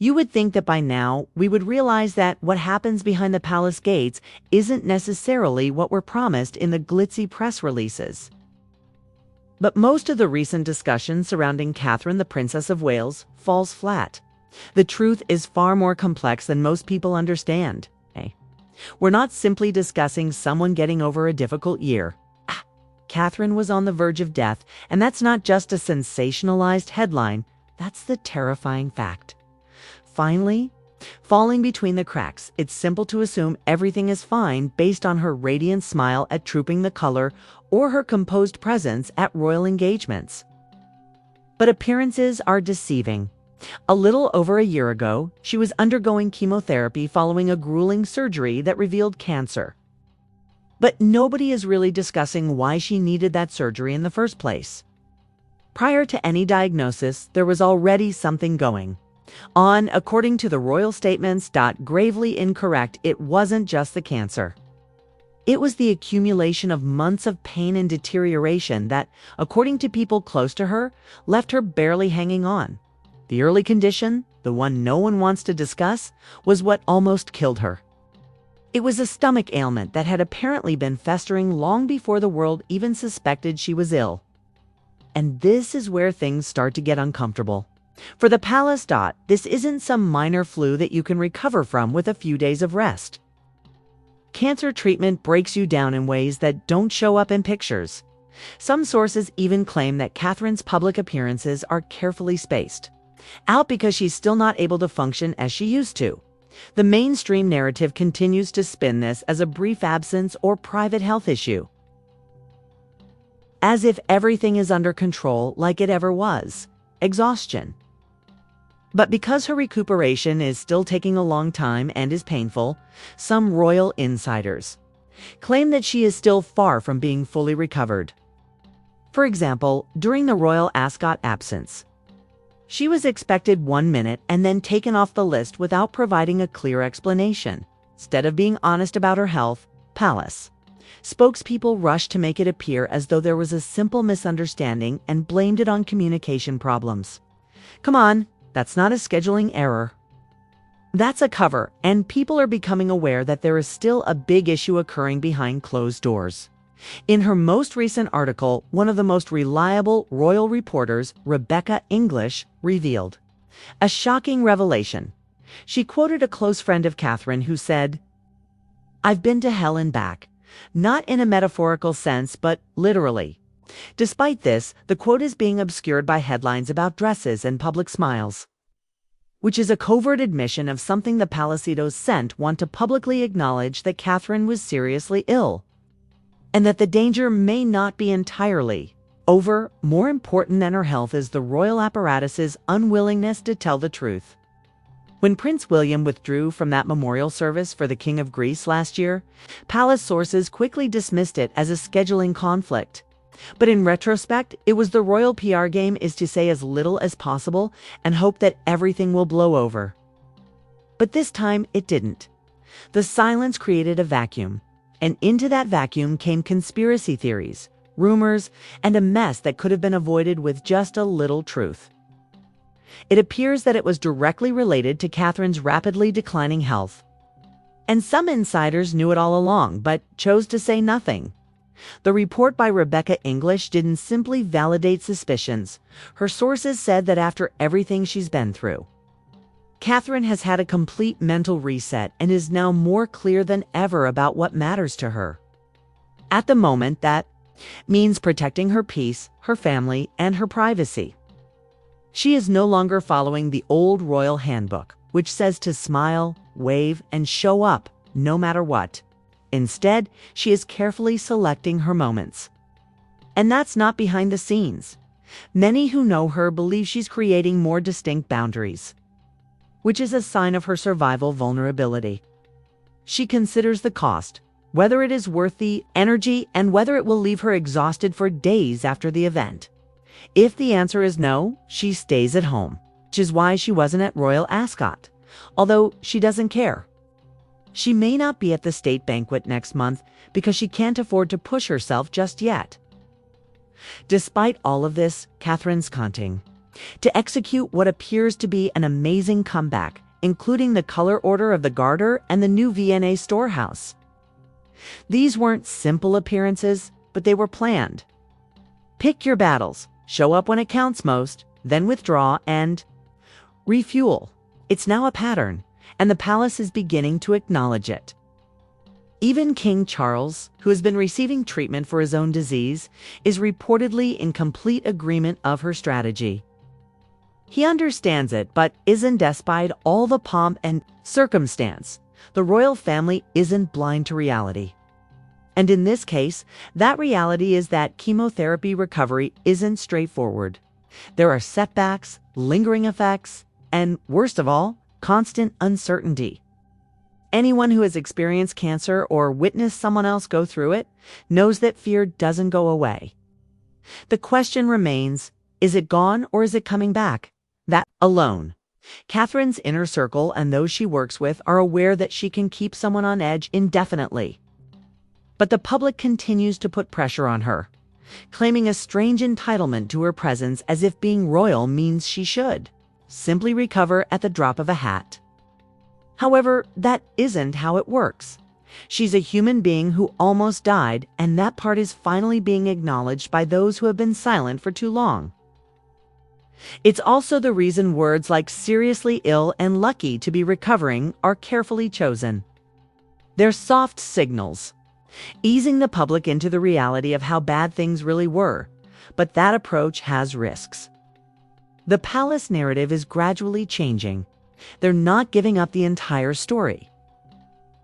You would think that by now we would realize that what happens behind the palace gates isn't necessarily what we're promised in the glitzy press releases. But most of the recent discussion surrounding Catherine, the Princess of Wales, falls flat. The truth is far more complex than most people understand. We're not simply discussing someone getting over a difficult year. Catherine was on the verge of death, and that's not just a sensationalized headline, that's the terrifying fact. Finally, falling between the cracks, it's simple to assume everything is fine based on her radiant smile at Trooping the Color or her composed presence at royal engagements. But appearances are deceiving. A little over a year ago, she was undergoing chemotherapy following a grueling surgery that revealed cancer. But nobody is really discussing why she needed that surgery in the first place. Prior to any diagnosis, there was already something going on. According to the royal statements, gravely incorrect, it wasn't just the cancer. It was the accumulation of months of pain and deterioration that, according to people close to her, left her barely hanging on. The early condition, the one no one wants to discuss, was what almost killed her. It was a stomach ailment that had apparently been festering long before the world even suspected she was ill. And this is where things start to get uncomfortable. For the palace, this isn't some minor flu that you can recover from with a few days of rest. Cancer treatment breaks you down in ways that don't show up in pictures. Some sources even claim that Catherine's public appearances are carefully spaced out because she's still not able to function as she used to. The mainstream narrative continues to spin this as a brief absence or private health issue, as if everything is under control like it ever was. Exhaustion. But because her recuperation is still taking a long time and is painful, some royal insiders claim that she is still far from being fully recovered. For example, during the Royal Ascot absence, she was expected 1 minute and then taken off the list without providing a clear explanation. Instead of being honest about her health, palace spokespeople rushed to make it appear as though there was a simple misunderstanding and blamed it on communication problems. Come on, that's not a scheduling error. That's a cover, and people are becoming aware that there is still a big issue occurring behind closed doors. In her most recent article, one of the most reliable royal reporters, Rebecca English, revealed a shocking revelation. She quoted a close friend of Catherine who said, "I've been to hell and back, not in a metaphorical sense, but literally." Despite this, the quote is being obscured by headlines about dresses and public smiles, which is a covert admission of something the Palacitos sent want to publicly acknowledge that Catherine was seriously ill, and that the danger may not be entirely over. More important than her health is the royal apparatus's unwillingness to tell the truth. When Prince William withdrew from that memorial service for the King of Greece last year, palace sources quickly dismissed it as a scheduling conflict. But in retrospect, it was the royal PR game is to say as little as possible and hope that everything will blow over. But this time it didn't. The silence created a vacuum. And into that vacuum came conspiracy theories, rumors, and a mess that could have been avoided with just a little truth. It appears that it was directly related to Catherine's rapidly declining health. And some insiders knew it all along, but chose to say nothing. The report by Rebecca English didn't simply validate suspicions. Her sources said that after everything she's been through, Catherine has had a complete mental reset and is now more clear than ever about what matters to her. At the moment, that means protecting her peace, her family, and her privacy. She is no longer following the old royal handbook, which says to smile, wave, and show up no matter what. Instead, she is carefully selecting her moments. And that's not behind the scenes. Many who know her believe she's creating more distinct boundaries, which is a sign of her survival vulnerability. She considers the cost, whether it is worth the energy, and whether it will leave her exhausted for days after the event. If the answer is no, she stays at home, which is why she wasn't at Royal Ascot, although she doesn't care. She may not be at the state banquet next month because she can't afford to push herself just yet. Despite all of this, Catherine's counting to execute what appears to be an amazing comeback, including the color order of the Garter and the new V&A storehouse. These weren't simple appearances, but they were planned. Pick your battles, show up when it counts most, then withdraw and refuel. It's now a pattern, and the palace is beginning to acknowledge it. Even King Charles, who has been receiving treatment for his own disease, is reportedly in complete agreement of her strategy. He understands it, but isn't despite all the pomp and circumstance. The royal family isn't blind to reality. And in this case, that reality is that chemotherapy recovery isn't straightforward. There are setbacks, lingering effects, and worst of all, constant uncertainty. Anyone who has experienced cancer or witnessed someone else go through it knows that fear doesn't go away. The question remains, is it gone or is it coming back? That alone. Catherine's inner circle and those she works with are aware that she can keep someone on edge indefinitely. But the public continues to put pressure on her, claiming a strange entitlement to her presence as if being royal means she should simply recover at the drop of a hat. However, that isn't how it works. She's a human being who almost died, and that part is finally being acknowledged by those who have been silent for too long. It's also the reason words like seriously ill and lucky to be recovering are carefully chosen. They're soft signals, easing the public into the reality of how bad things really were, but that approach has risks. The palace narrative is gradually changing. They're not giving up the entire story.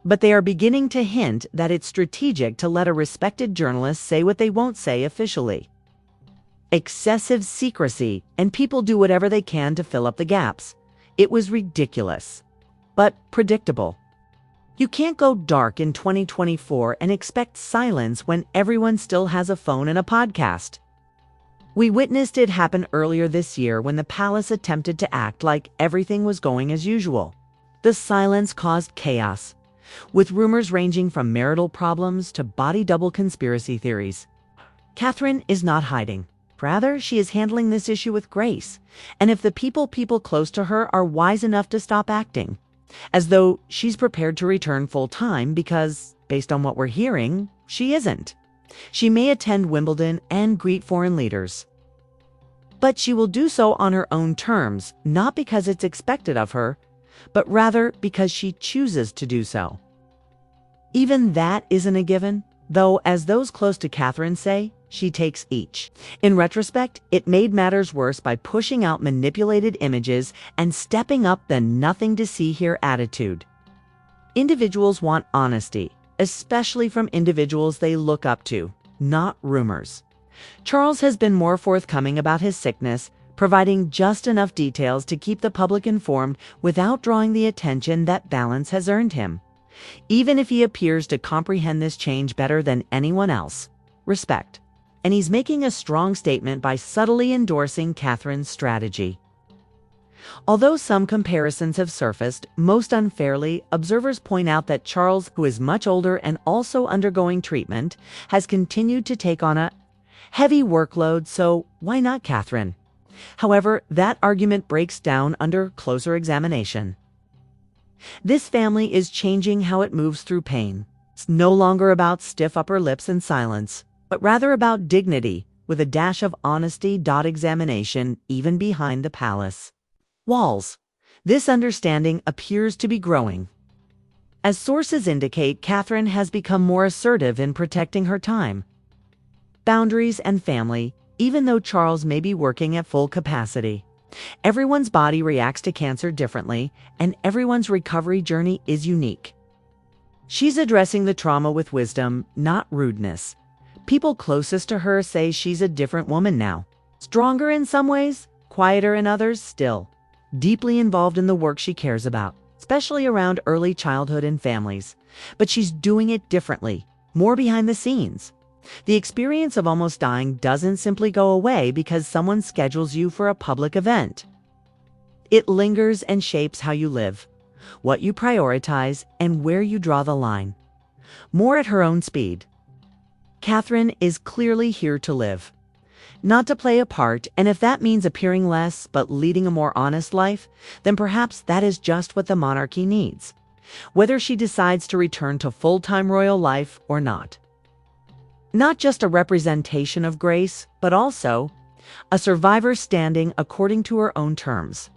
But they are beginning to hint that it's strategic to let a respected journalist say what they won't say officially. Excessive secrecy, and people do whatever they can to fill up the gaps. It was ridiculous, but predictable. You can't go dark in 2024 and expect silence when everyone still has a phone and a podcast. We witnessed it happen earlier this year when the palace attempted to act like everything was going as usual. The silence caused chaos, with rumors ranging from marital problems to body double conspiracy theories. Catherine is not hiding. Rather, she is handling this issue with grace, and if the people close to her are wise enough to stop acting, as though she's prepared to return full-time because, based on what we're hearing, she isn't. She may attend Wimbledon and greet foreign leaders. But she will do so on her own terms, not because it's expected of her, but rather because she chooses to do so. Even that isn't a given, though, as those close to Catherine say, she takes each. In retrospect, it made matters worse by pushing out manipulated images and stepping up the nothing to see here attitude. Individuals want honesty, especially from individuals they look up to, not rumors. Charles has been more forthcoming about his sickness, providing just enough details to keep the public informed without drawing the attention that balance has earned him. Even if he appears to comprehend this change better than anyone else, respect. And he's making a strong statement by subtly endorsing Catherine's strategy. Although some comparisons have surfaced, most unfairly, observers point out that Charles, who is much older and also undergoing treatment, has continued to take on a heavy workload, so why not Catherine? However, that argument breaks down under closer examination. This family is changing how it moves through pain. It's no longer about stiff upper lips and silence, but rather about dignity, with a dash of honesty. Examination even behind the palace walls. This understanding appears to be growing. As sources indicate, Catherine has become more assertive in protecting her time, boundaries, and family, even though Charles may be working at full capacity. Everyone's body reacts to cancer differently, and everyone's recovery journey is unique. She's addressing the trauma with wisdom, not rudeness. People closest to her say she's a different woman now. Stronger in some ways, quieter in others, still deeply involved in the work she cares about, especially around early childhood and families. But she's doing it differently, more behind the scenes. The experience of almost dying doesn't simply go away because someone schedules you for a public event. It lingers and shapes how you live, what you prioritize, and where you draw the line. More at her own speed. Catherine is clearly here to live. not to play a part, and if that means appearing less but leading a more honest life, then perhaps that is just what the monarchy needs, whether she decides to return to full-time royal life or not. Not just a representation of grace, but also a survivor standing according to her own terms.